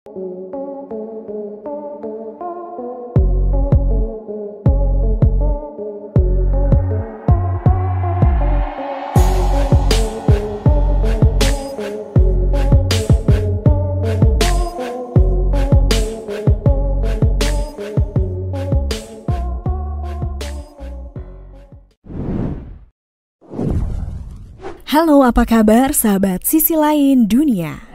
Halo, apa kabar sahabat sisi lain dunia?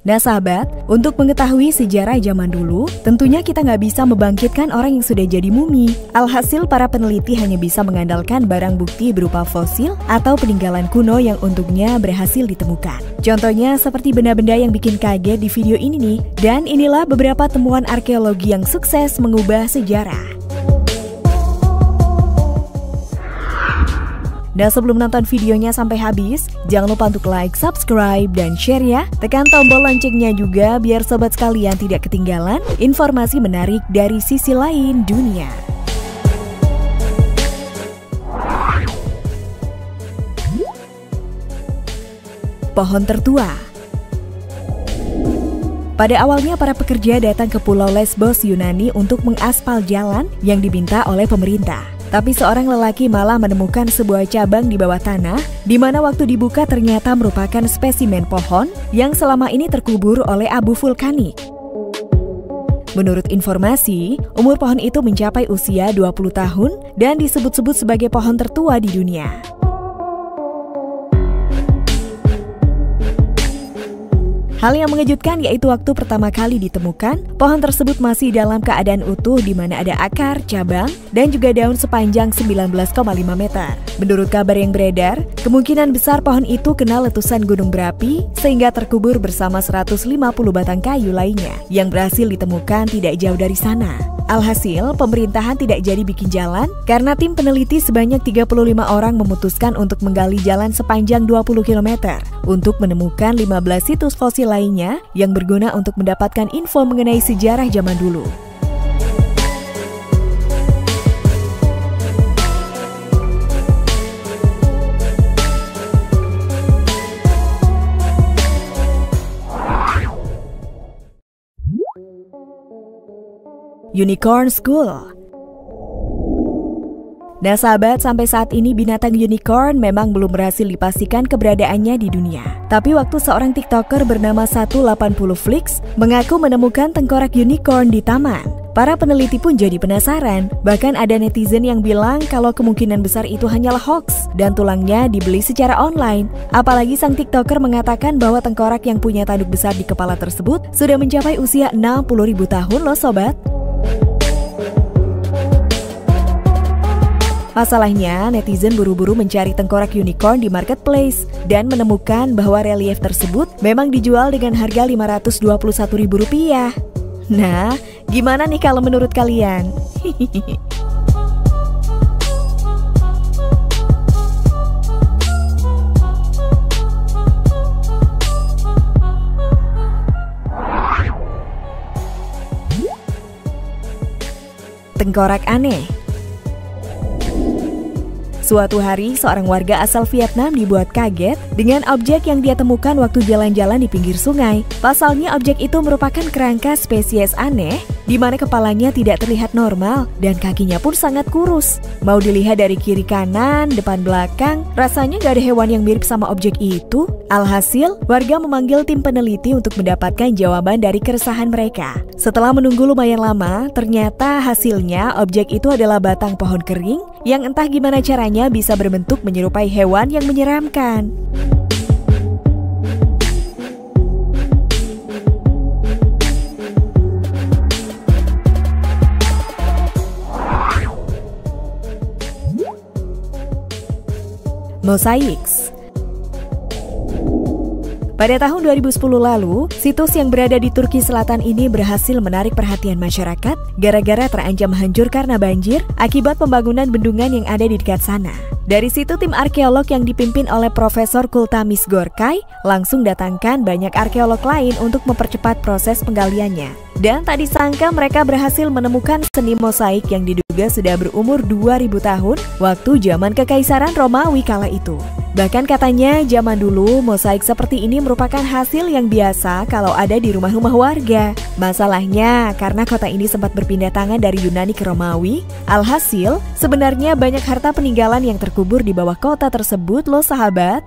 Nah sahabat, untuk mengetahui sejarah zaman dulu, tentunya kita nggak bisa membangkitkan orang yang sudah jadi mumi. Alhasil para peneliti hanya bisa mengandalkan barang bukti berupa fosil atau peninggalan kuno yang untungnya berhasil ditemukan. Contohnya seperti benda-benda yang bikin kaget di video ini nih. Dan inilah beberapa temuan arkeologi yang sukses mengubah sejarah. Nah sebelum nonton videonya sampai habis, jangan lupa untuk like, subscribe, dan share ya. Tekan tombol loncengnya juga biar sobat sekalian tidak ketinggalan informasi menarik dari sisi lain dunia. Pohon tertua. Pada awalnya para pekerja datang ke Pulau Lesbos, Yunani untuk mengaspal jalan yang diminta oleh pemerintah. Tapi seorang lelaki malah menemukan sebuah cabang di bawah tanah, di mana waktu dibuka ternyata merupakan spesimen pohon yang selama ini terkubur oleh abu vulkanik. Menurut informasi, umur pohon itu mencapai usia 20 tahun dan disebut-sebut sebagai pohon tertua di dunia. Hal yang mengejutkan yaitu waktu pertama kali ditemukan, pohon tersebut masih dalam keadaan utuh di mana ada akar, cabang, dan juga daun sepanjang 19,5 meter. Menurut kabar yang beredar, kemungkinan besar pohon itu kena letusan gunung berapi sehingga terkubur bersama 150 batang kayu lainnya yang berhasil ditemukan tidak jauh dari sana. Alhasil, pemerintahan tidak jadi bikin jalan karena tim peneliti sebanyak 35 orang memutuskan untuk menggali jalan sepanjang 20 km untuk menemukan 15 situs fosil lainnya yang berguna untuk mendapatkan info mengenai sejarah zaman dulu. Unicorn School. Nah sahabat, sampai saat ini binatang unicorn memang belum berhasil dipastikan keberadaannya di dunia. Tapi waktu seorang TikToker bernama 180Flix mengaku menemukan tengkorak unicorn di taman, para peneliti pun jadi penasaran. Bahkan ada netizen yang bilang kalau kemungkinan besar itu hanyalah hoax dan tulangnya dibeli secara online. Apalagi sang TikToker mengatakan bahwa tengkorak yang punya tanduk besar di kepala tersebut sudah mencapai usia 60.000 tahun loh sobat. Masalahnya, netizen buru-buru mencari tengkorak unicorn di marketplace dan menemukan bahwa relief tersebut memang dijual dengan harga Rp521.000. Nah, gimana nih kalau menurut kalian? Tengkorak aneh. Suatu hari, seorang warga asal Vietnam dibuat kaget dengan objek yang dia temukan waktu jalan-jalan di pinggir sungai. Pasalnya, objek itu merupakan kerangka spesies aneh, di mana kepalanya tidak terlihat normal dan kakinya pun sangat kurus. Mau dilihat dari kiri kanan, depan belakang, rasanya gak ada hewan yang mirip sama objek itu. Alhasil, warga memanggil tim peneliti untuk mendapatkan jawaban dari keresahan mereka. Setelah menunggu lumayan lama, ternyata hasilnya objek itu adalah batang pohon kering yang entah gimana caranya bisa berbentuk menyerupai hewan yang menyeramkan. Mosaics. Pada tahun 2010 lalu, situs yang berada di Turki Selatan ini berhasil menarik perhatian masyarakat gara-gara terancam hancur karena banjir akibat pembangunan bendungan yang ada di dekat sana. Dari situ tim arkeolog yang dipimpin oleh Profesor Kultamis Gorkai langsung datangkan banyak arkeolog lain untuk mempercepat proses penggaliannya. Dan tak disangka mereka berhasil menemukan seni mosaik yang diduga sudah berumur 2000 tahun waktu zaman Kekaisaran Romawi kala itu. Bahkan katanya zaman dulu mosaik seperti ini merupakan hasil yang biasa kalau ada di rumah-rumah warga. Masalahnya karena kota ini sempat berpindah tangan dari Yunani ke Romawi, alhasil sebenarnya banyak harta peninggalan yang terkubur di bawah kota tersebut loh sahabat.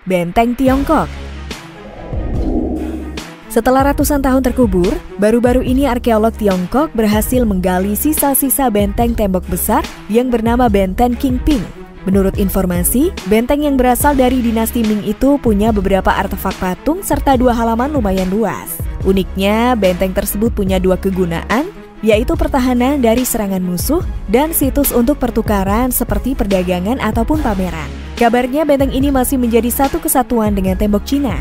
Benteng Tiongkok. Setelah ratusan tahun terkubur, baru-baru ini arkeolog Tiongkok berhasil menggali sisa-sisa benteng tembok besar yang bernama Benteng Qingping. Menurut informasi, benteng yang berasal dari dinasti Ming itu punya beberapa artefak patung serta 2 halaman lumayan luas. Uniknya, benteng tersebut punya 2 kegunaan, yaitu pertahanan dari serangan musuh dan situs untuk pertukaran seperti perdagangan ataupun pameran. Kabarnya benteng ini masih menjadi satu kesatuan dengan tembok Cina.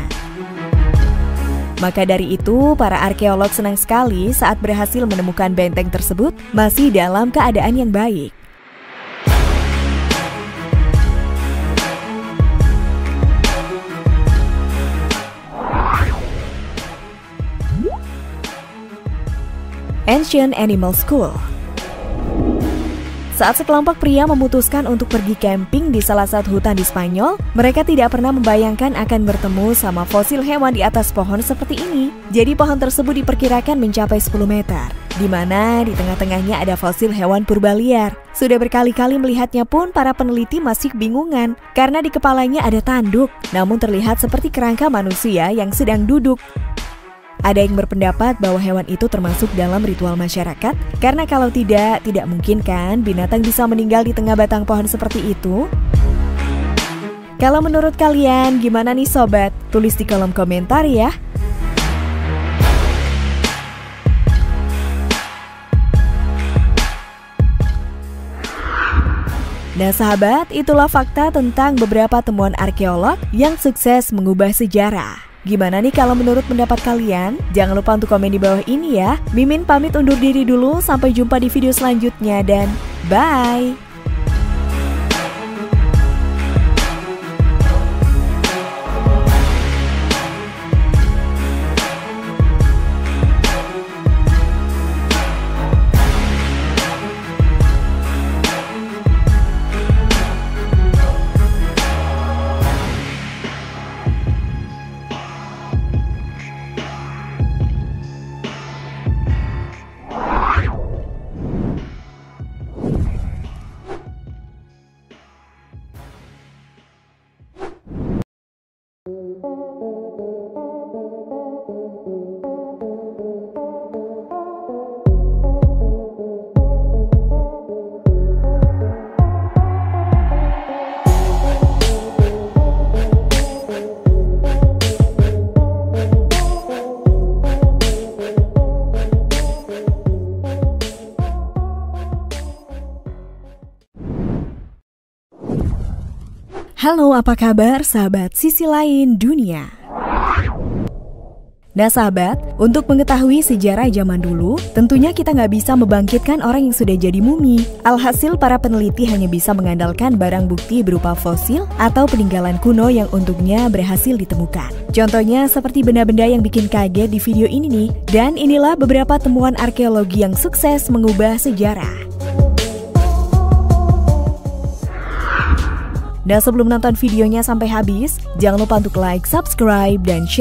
Maka dari itu, para arkeolog senang sekali saat berhasil menemukan benteng tersebut masih dalam keadaan yang baik. Ancient Animal School. Saat sekelompok pria memutuskan untuk pergi camping di salah satu hutan di Spanyol, mereka tidak pernah membayangkan akan bertemu sama fosil hewan di atas pohon seperti ini. Jadi pohon tersebut diperkirakan mencapai 10 meter, di mana di tengah-tengahnya ada fosil hewan purba liar. Sudah berkali-kali melihatnya pun para peneliti masih bingungan, karena di kepalanya ada tanduk, namun terlihat seperti kerangka manusia yang sedang duduk. Ada yang berpendapat bahwa hewan itu termasuk dalam ritual masyarakat, karena kalau tidak mungkin kan binatang bisa meninggal di tengah batang pohon seperti itu. Kalau menurut kalian gimana nih sobat? Tulis di kolom komentar ya. Nah sahabat, itulah fakta tentang beberapa temuan arkeolog yang sukses mengubah sejarah. Gimana nih kalau menurut pendapat kalian? Jangan lupa untuk komen di bawah ini ya. Mimin pamit undur diri dulu, sampai jumpa di video selanjutnya dan bye! Halo, apa kabar sahabat sisi lain dunia? Nah sahabat, untuk mengetahui sejarah zaman dulu, tentunya kita nggak bisa membangkitkan orang yang sudah jadi mumi. Alhasil para peneliti hanya bisa mengandalkan barang bukti berupa fosil atau peninggalan kuno yang untungnya berhasil ditemukan. Contohnya seperti benda-benda yang bikin kaget di video ini nih. Dan inilah beberapa temuan arkeologi yang sukses mengubah sejarah. Nah sebelum nonton videonya sampai habis, jangan lupa untuk like, subscribe, dan share.